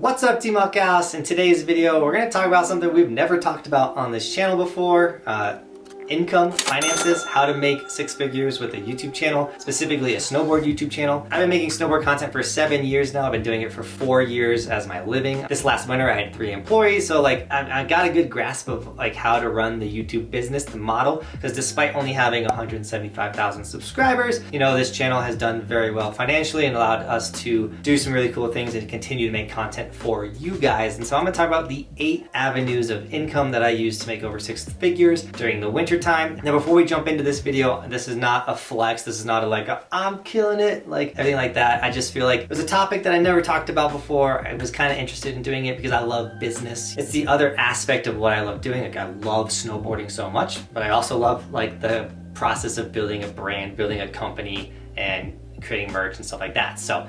What's up, Team Buckhouse? In today's video, we're going to talk about something we've never talked about on this channel before. Income, finances, how to make six figures with a YouTube channel, specifically a snowboard YouTube channel. I've been making snowboard content for 7 years now. I've been doing it for 4 years as my living. This last winter I had 3 employees, so I got a good grasp of how to run the YouTube business, the model, because despite only having 175,000 subscribers, this channel has done very well financially and allowed us to do some really cool things and continue to make content for you guys. And so I'm gonna talk about the 8 avenues of income that I use to make over 6 figures during the winter time. Now, before we jump into this video, this is not a flex. This is not I'm killing it, everything like that. I just feel like it was a topic that I never talked about before. I was kind of interested in doing it because I love business. It's the other aspect of what I love doing. I love snowboarding so much, but I also love the process of building a brand, building a company, and creating merch and stuff like that. So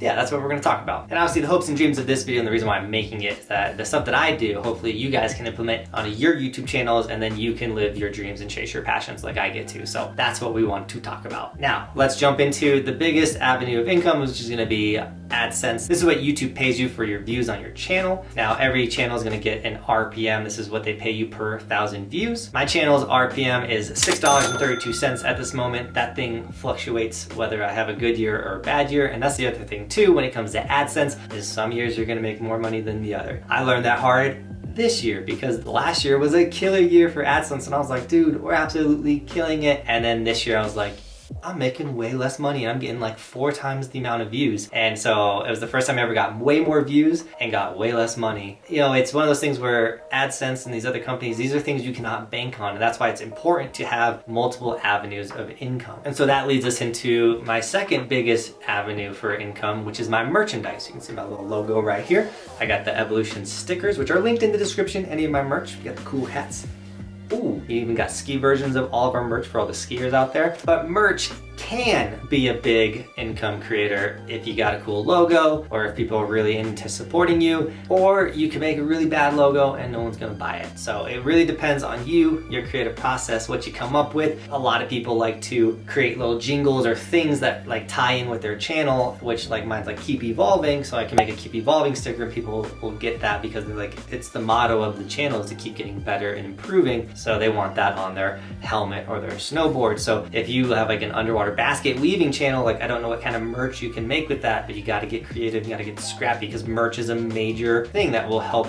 yeah, that's what we're going to talk about. And obviously the hopes and dreams of this video and the reason why I'm making it is that the stuff that I do, hopefully you guys can implement on your YouTube channels, and then you can live your dreams and chase your passions like I get to. So that's what we want to talk about. Now, let's jump into the biggest avenue of income, which is going to be AdSense. This is what YouTube pays you for your views on your channel. Now, every channel is going to get an RPM. This is what they pay you per 1,000 views. My channel's RPM is $6.32 at this moment. That thing fluctuates whether I have a good year or a bad year, and that's the other thing too when it comes to AdSense, is some years you're going to make more money than the other. I learned that hard this year because last year was a killer year for AdSense, and I was like, dude, we're absolutely killing it. And then this year I was like, I'm making way less money and I'm getting 4 times the amount of views. And so it was the first time I ever got way more views and got way less money. It's one of those things where AdSense and these other companies, these are things you cannot bank on. And that's why it's important to have multiple avenues of income. And so that leads us into my second biggest avenue for income, which is my merchandise. You can see my little logo right here. I got the Evolution stickers, which are linked in the description, any of my merch. You got the cool hats. Ooh, you even got ski versions of all of our merch for all the skiers out there. But merch can be a big income creator if you got a cool logo, or if people are really into supporting you, or you can make a really bad logo and no one's gonna buy it. So it really depends on you, your creative process, what you come up with. A lot of people like to create little jingles or things that tie in with their channel, which mine's keep evolving. So I can make a keep evolving sticker and people will get that because they're it's the motto of the channel is to keep getting better and improving. So they want that on their helmet or their snowboard. So if you have an underwater basket weaving channel, I don't know what kind of merch you can make with that, but you got to get creative, you got to get scrappy, because merch is a major thing that will help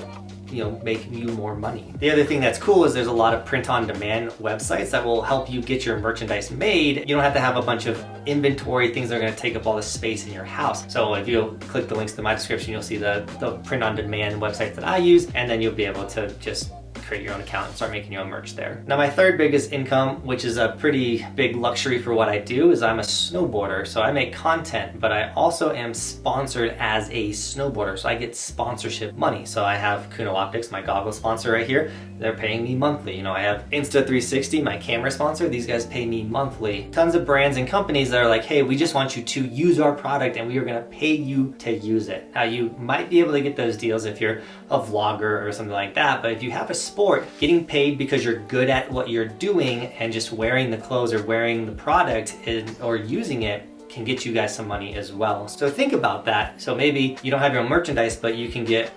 make you more money. The other thing that's cool is there's a lot of print-on-demand websites that will help you get your merchandise made. You don't have to have a bunch of inventory, things that are going to take up all the space in your house. So if you click the links to my description, you'll see the print-on-demand websites that I use, and then you'll be able to just create your own account and start making your own merch there. Now, my third biggest income, which is a pretty big luxury for what I do, is I'm a snowboarder. So I make content, but I also am sponsored as a snowboarder. So I get sponsorship money. So I have Kuno Optics, my goggle sponsor right here. They're paying me monthly. I have Insta360, my camera sponsor. These guys pay me monthly. Tons of brands and companies that are hey, we just want you to use our product and we are gonna pay you to use it. Now, you might be able to get those deals if you're a vlogger or something like that, but if you have a sport, getting paid because you're good at what you're doing and just wearing the clothes or wearing the product or using it can get you guys some money as well. So think about that. So maybe you don't have your own merchandise, but you can get,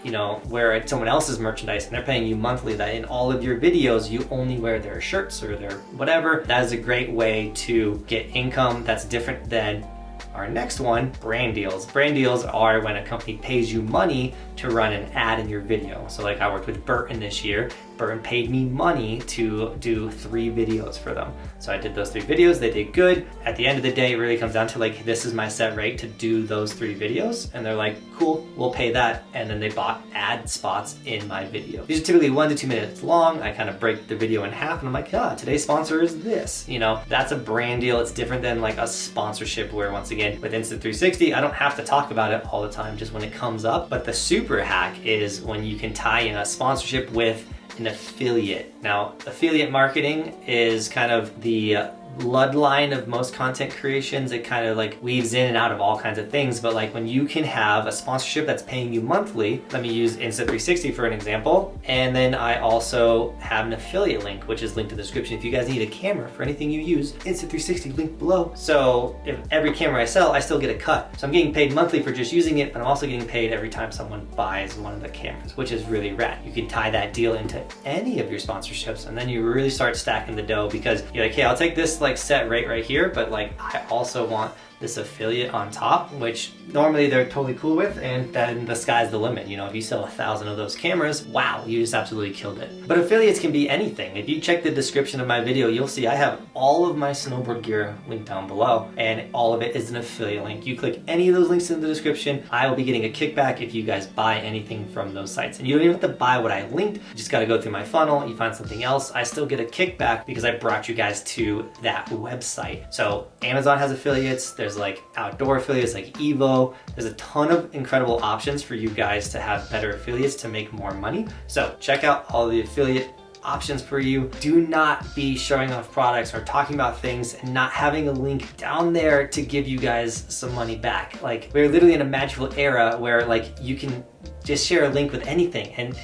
wear someone else's merchandise and they're paying you monthly, that in all of your videos, you only wear their shirts or their whatever. That is a great way to get income that's different than our next one, brand deals. Brand deals are when a company pays you money to run an ad in your video. So I worked with Burton this year. Burton paid me money to do 3 videos for them. So I did those 3 videos, they did good. At the end of the day, it really comes down to this is my set rate to do those 3 videos. And they're cool, we'll pay that. And then they bought ad spots in my video. These are typically 1 to 2 minutes long. I kind of break the video in half and I'm today's sponsor is this. That's a brand deal. It's different than a sponsorship where, once again, with Insta360, I don't have to talk about it all the time, just when it comes up. But the super hack is when you can tie in a sponsorship with an affiliate. Now, affiliate marketing is kind of the bloodline of most content creations. It kind of like weaves in and out of all kinds of things, but like when you can have a sponsorship that's paying you monthly, let me use Insta360 for an example, and then I also have an affiliate link, which is linked in the description. If you guys need a camera for anything you use, Insta360 link below. So if every camera I sell, I still get a cut. So I'm getting paid monthly for just using it, but I'm also getting paid every time someone buys one of the cameras, which is really rad. You can tie that deal into any of your sponsorships, and then you really start stacking the dough, because you're like, hey, I'll take this like set rate right here, but like I also want this affiliate on top, which normally they're totally cool with, and then the sky's the limit. You know, if you sell 1,000 of those cameras, wow, you just absolutely killed it. But affiliates can be anything. If you check the description of my video, you'll see I have all of my snowboard gear linked down below, and all of it is an affiliate link. You click any of those links in the description, I will be getting a kickback if you guys buy anything from those sites. And you don't even have to buy what I linked, you just gotta go through my funnel, you find something else, I still get a kickback because I brought you guys to that website. So Amazon has affiliates, there's like outdoor affiliates like Evo. There's a ton of incredible options for you guys to have better affiliates to make more money. So check out all the affiliate options for you. Do not be showing off products or talking about things and not having a link down there to give you guys some money back. Like, we're literally in a magical era where like you can just share a link with anything, and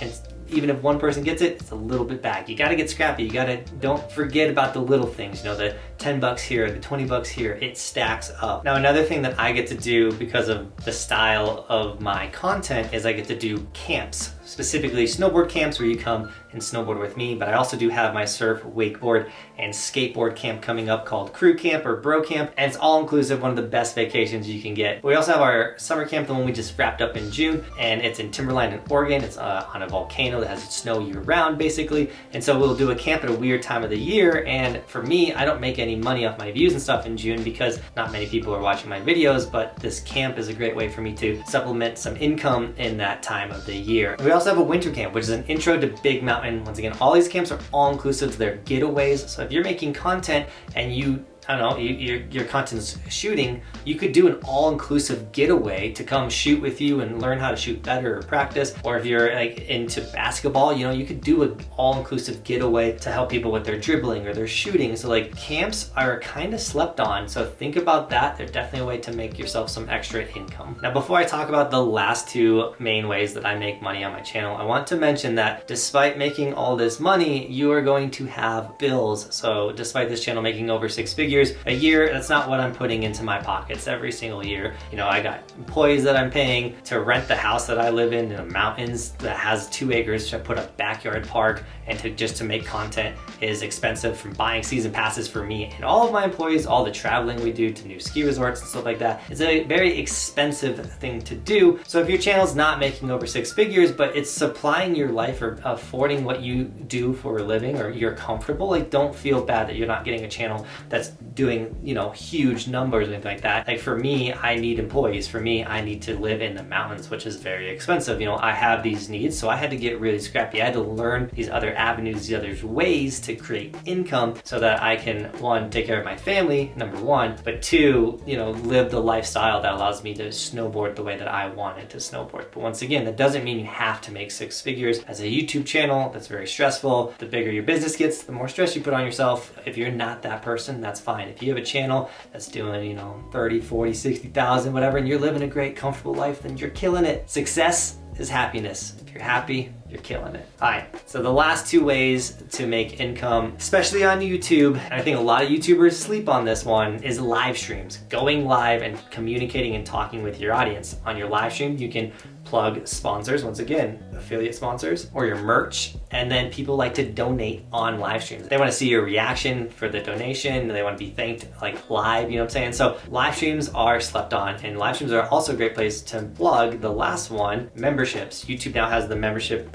even if one person gets it, it's a little bit back. You gotta get scrappy. You gotta, don't forget about the little things, you know, the 10 bucks here, the 20 bucks here, it stacks up. Now, another thing that I get to do because of the style of my content is I get to do camps, specifically snowboard camps where you come and snowboard with me, but I also do have my surf, wakeboard, and skateboard camp coming up called Crew Camp or Bro Camp, and it's all inclusive, one of the best vacations you can get. We also have our summer camp, the one we just wrapped up in June, and it's in Timberline in Oregon. It's on a volcano that has snow year round basically, and so we'll do a camp at a weird time of the year, and for me, I don't make any money off my views and stuff in June because not many people are watching my videos, but this camp is a great way for me to supplement some income in that time of the year. We also have a winter camp, which is an intro to Big Mountain. Once again, all these camps are all inclusive. They're getaways. So if you're making content and you, I don't know, your content's shooting, you could do an all-inclusive getaway to come shoot with you and learn how to shoot better or practice. Or if you're like into basketball, you know, you could do an all-inclusive getaway to help people with their dribbling or their shooting. So like camps are kind of slept on. So think about that. They're definitely a way to make yourself some extra income. Now, before I talk about the last two main ways that I make money on my channel, I want to mention that despite making all this money, you are going to have bills. So despite this channel making over 6 figures a year, that's not what I'm putting into my pockets every single year. You know, I got employees that I'm paying to rent the house that I live in the mountains that has 2 acres to put a backyard park, and to make content is expensive, from buying season passes for me and all of my employees, all the traveling we do to new ski resorts and stuff like that. It's a very expensive thing to do. So if your channel's not making over 6 figures, but it's supplying your life or affording what you do for a living, or you're comfortable, like don't feel bad that you're not getting a channel that's doing, you know, huge numbers and anything like that. Like for me, I need employees. For me, I need to live in the mountains, which is very expensive. You know, I have these needs, so I had to get really scrappy. I had to learn these other avenues, these other ways to create income so that I can, one, take care of my family, number one, but two, you know, live the lifestyle that allows me to snowboard the way that I wanted to snowboard. But once again, that doesn't mean you have to make 6 figures. As a YouTube channel, that's very stressful. The bigger your business gets, the more stress you put on yourself. If you're not that person, that's fine. If you have a channel that's doing, you know, 30, 40, 60,000, whatever, and you're living a great, comfortable life, then you're killing it. Success is happiness. If you're happy, you're killing it. All right, so the last 2 ways to make income, especially on YouTube, and I think a lot of YouTubers sleep on this one, is live streams. Going live and communicating and talking with your audience. On your live stream, you can plug sponsors, once again, affiliate sponsors, or your merch, and then people like to donate on live streams. They want to see your reaction for the donation, they want to be thanked like live, you know what I'm saying? So live streams are slept on, and live streams are also a great place to plug the last one, memberships. YouTube now has the membership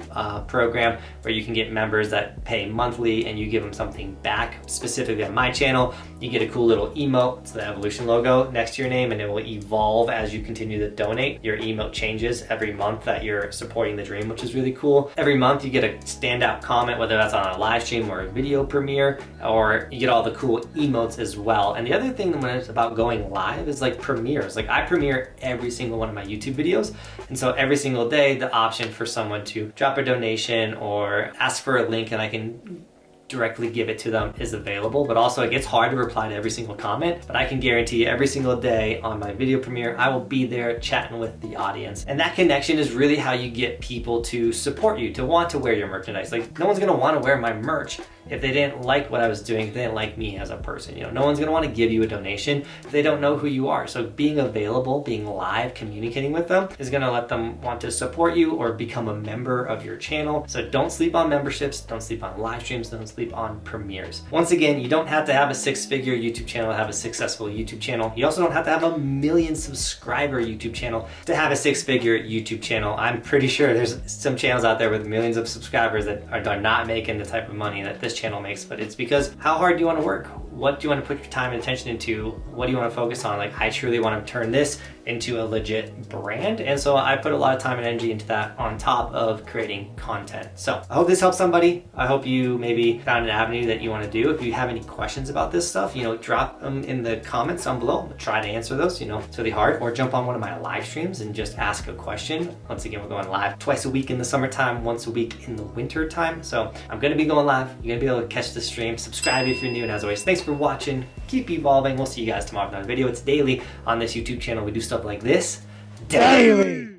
program where you can get members that pay monthly and you give them something back. Specifically on my channel, you get a cool little emote, it's the Evolution logo next to your name, and it will evolve as you continue to donate. Your emote changes every month that you're supporting the dream, which is really cool. Every month you get a standout comment, whether that's on a live stream or a video premiere, or you get all the cool emotes as well. And the other thing when it's about going live is like premieres. Like I premiere every single one of my YouTube videos, and so every single day the option for someone to drop a donation or ask for a link, and I can directly give it to them is available, but also it gets hard to reply to every single comment. But I can guarantee every single day on my video premiere, I will be there chatting with the audience. And that connection is really how you get people to support you, to want to wear your merchandise. Like, no one's gonna want to wear my merch if they didn't like what I was doing, if they didn't like me as a person. You know, no one's gonna want to give you a donation if they don't know who you are. So being available, being live, communicating with them is gonna let them want to support you or become a member of your channel. So don't sleep on memberships, don't sleep on live streams, don't sleep on premieres. Once again, you don't have to have a six-figure YouTube channel to have a successful YouTube channel. You also don't have to have a 1 million subscriber YouTube channel to have a six-figure YouTube channel. I'm pretty sure there's some channels out there with millions of subscribers that are not making the type of money that this channel makes, but it's because how hard do you want to work? What do you want to put your time and attention into? What do you want to focus on? Like, I truly want to turn this into a legit brand, and so I put a lot of time and energy into that on top of creating content. So I hope this helps somebody. I hope you maybe found an avenue that you want to do. If you have any questions about this stuff, you know, drop them in the comments down below. I'll try to answer those. You know, it's really hard. Or jump on one of my live streams and just ask a question. Once again, we're going live twice a week in the summertime, once a week in the winter time. So I'm going to be going live. You're going to be able to catch the stream. Subscribe if you're new, and as always, thanks for watching. Keep evolving. We'll see you guys tomorrow for another video. It's daily on this YouTube channel. We do stuff like this daily.